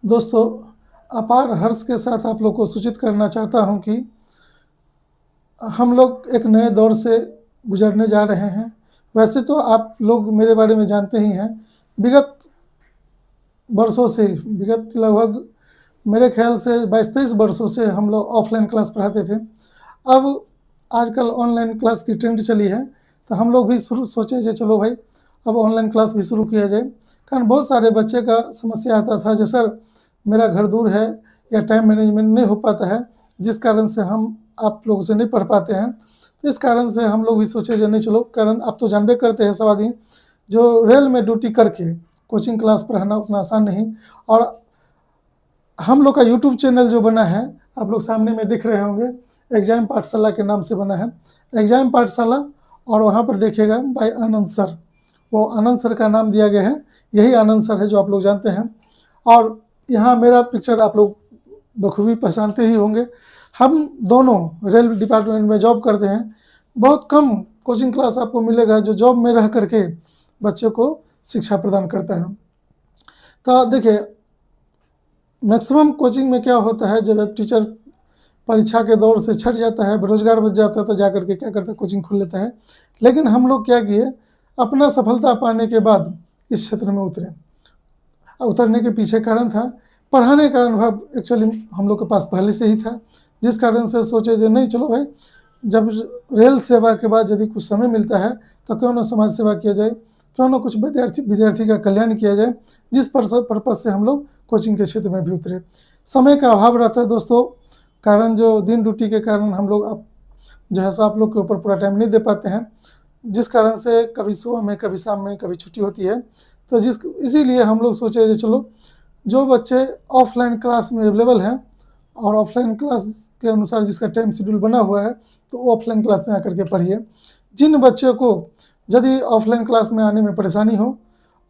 दोस्तों, अपार हर्ष के साथ आप लोग को सूचित करना चाहता हूं कि हम लोग एक नए दौर से गुजरने जा रहे हैं। वैसे तो आप लोग मेरे बारे में जानते ही हैं। विगत वर्षों से, विगत लगभग मेरे ख्याल से 22-23 वर्षों से हम लोग ऑफलाइन क्लास पढ़ाते थे। अब आजकल ऑनलाइन क्लास की ट्रेंड चली है, तो हम लोग भी शुरू सोचे जो चलो भाई अब ऑनलाइन क्लास भी शुरू किया जाए। कारण बहुत सारे बच्चे का समस्या आता था, जो सर मेरा घर दूर है या टाइम मैनेजमेंट नहीं हो पाता है, जिस कारण से हम आप लोगों से नहीं पढ़ पाते हैं। इस कारण से हम लोग भी सोचे जो नहीं चलो, कारण आप तो जानबे करते हैं सब आदमी, जो रेल में ड्यूटी करके कोचिंग क्लास पढ़ाना उतना आसान नहीं। और हम लोग का यूट्यूब चैनल जो बना है, आप लोग सामने में दिख रहे होंगे, एग्जाम पाठशाला के नाम से बना है, एग्जाम पाठशाला। और वहाँ पर देखिएगा भाई आनंद सर, वो आनंद सर का नाम दिया गया है, यही आनंद सर है जो आप लोग जानते हैं। और यहाँ मेरा पिक्चर आप लोग बखूबी पहचानते ही होंगे। हम दोनों रेल डिपार्टमेंट में जॉब करते हैं। बहुत कम कोचिंग क्लास आपको मिलेगा जो जॉब में रह करके बच्चों को शिक्षा प्रदान करता है। तो देखिए, मैक्सिमम कोचिंग में क्या होता है, जब एक टीचर परीक्षा के दौर से छट जाता है, बेरोजगार बच जाता है, तो जाकर के क्या करता है, कोचिंग खोल लेता है। लेकिन हम लोग क्या किए, अपना सफलता पाने के बाद इस क्षेत्र में उतरे। उतरने के पीछे कारण था पढ़ाने का अनुभव, एक्चुअली हम लोग के पास पहले से ही था, जिस कारण से सोचे जो नहीं चलो भाई, जब रेल सेवा के बाद यदि कुछ समय मिलता है तो क्यों ना समाज सेवा किया जाए, क्यों ना कुछ विद्यार्थी का कल्याण किया जाए। जिस पर्पज से हम लोग कोचिंग के क्षेत्र में भी उतरे। समय का अभाव रहता है दोस्तों, कारण जो दिन ड्यूटी के कारण हम लोग अब जो है सो आप लोग के ऊपर पूरा टाइम नहीं दे पाते हैं, जिस कारण से कभी सुबह में, कभी शाम में, कभी छुट्टी होती है। तो इसीलिए हम लोग सोचे जो चलो, जो बच्चे ऑफलाइन क्लास में अवेलेबल हैं और ऑफलाइन क्लास के अनुसार जिसका टाइम शेड्यूल बना हुआ है, तो वो ऑफलाइन क्लास में आकर के पढ़िए। जिन बच्चों को यदि ऑफलाइन क्लास में आने में परेशानी हो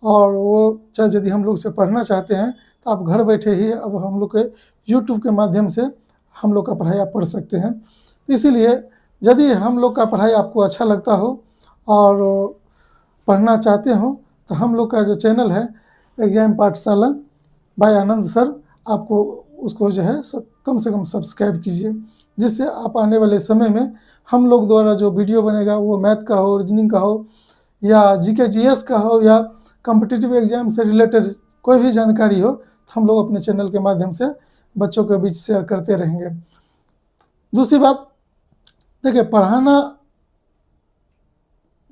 और वो चाहे यदि हम लोग से पढ़ना चाहते हैं, तो आप घर बैठे ही अब हम लोग के यूट्यूब के माध्यम से हम लोग का पढ़ाई आप पढ़ सकते हैं। इसीलिए यदि हम लोग का पढ़ाई आपको अच्छा लगता हो और पढ़ना चाहते हो, तो हम लोग का जो चैनल है एग्जाम पाठशाला बाय आनंद सर, आपको उसको जो है कम से कम सब्सक्राइब कीजिए, जिससे आप आने वाले समय में हम लोग द्वारा जो वीडियो बनेगा, वो मैथ का हो, रीजनिंग का हो, या जीके जीएस का हो, या कॉम्पिटिटिव एग्जाम से रिलेटेड कोई भी जानकारी हो, तो हम लोग अपने चैनल के माध्यम से बच्चों के बीच शेयर करते रहेंगे। दूसरी बात, देखिए,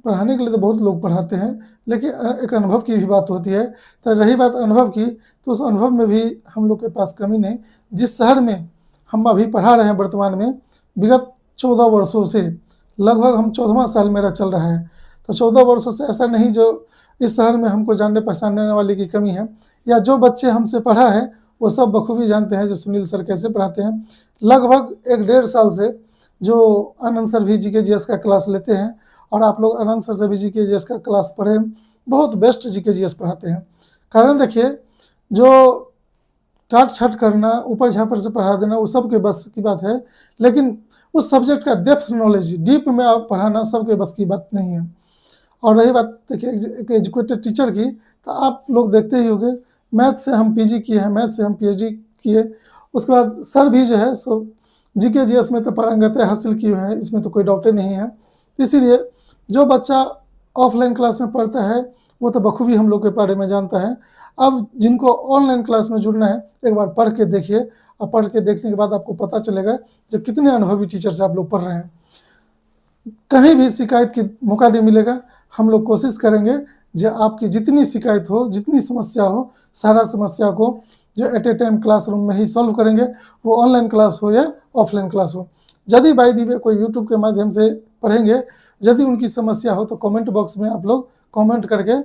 पढ़ाने के लिए तो बहुत लोग पढ़ाते हैं, लेकिन एक अनुभव की भी बात होती है। तो रही बात अनुभव की, तो उस अनुभव में भी हम लोग के पास कमी नहीं। जिस शहर में हम अभी पढ़ा रहे हैं वर्तमान में, विगत 14 वर्षों से, लगभग हम 14वां साल मेरा चल रहा है, तो 14 वर्षों से ऐसा नहीं जो इस शहर में हमको जानने पहचानने वाले की कमी है, या जो बच्चे हमसे पढ़ा है वो सब बखूबी जानते हैं जो सुनील सर कैसे पढ़ाते हैं। लगभग 1-1.5 साल से जो आनंद सर भी जीके जीएस का क्लास लेते हैं, और आप लोग आनंद सर से भी जीके जीएस का क्लास पढ़ें, बहुत बेस्ट जीके जीएस पढ़ाते हैं। कारण देखिए, जो काट छाट करना, ऊपर झापर से पढ़ा देना, वो सबके बस की बात है, लेकिन उस सब्जेक्ट का डेप्थ नॉलेज, डीप में आप पढ़ाना सबके बस की बात नहीं है। और रही बात देखिए एक एजुकेटेड टीचर की, तो आप लोग देखते ही होंगे, मैथ से हम पीजी किए हैं, मैथ से हम पीएचडी किए, उसके बाद सर भी जो है सो जीके जीएस में तो पारंगत हासिल किए हैं, इसमें तो कोई डाउट नहीं है। इसीलिए जो बच्चा ऑफलाइन क्लास में पढ़ता है वो तो बखूबी हम लोग के बारे में जानता है। अब जिनको ऑनलाइन क्लास में जुड़ना है, एक बार पढ़ के देखिए, और पढ़ के देखने के बाद आपको पता चलेगा जब कितने अनुभवी टीचर से आप लोग पढ़ रहे हैं। कहीं भी शिकायत की मौका नहीं मिलेगा। हम लोग कोशिश करेंगे जो आपकी जितनी शिकायत हो, जितनी समस्या हो, सारा समस्या को जो एट ए टाइम क्लासरूम में ही सॉल्व करेंगे, वो ऑनलाइन क्लास हो या ऑफलाइन क्लास हो। यदि बाई दी वे कोई यूट्यूब के माध्यम से पढ़ेंगे, यदि उनकी समस्या हो तो कमेंट बॉक्स में आप लोग कमेंट करके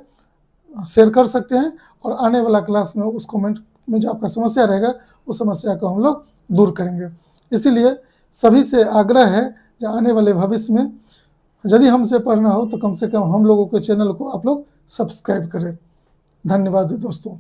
शेयर कर सकते हैं, और आने वाला क्लास में उस कमेंट में जो आपका समस्या रहेगा, उस समस्या को हम लोग दूर करेंगे। इसीलिए सभी से आग्रह है कि आने वाले भविष्य में यदि हमसे पढ़ना हो तो कम से कम हम लोगों के चैनल को आप लोग सब्सक्राइब करें। धन्यवाद दोस्तों।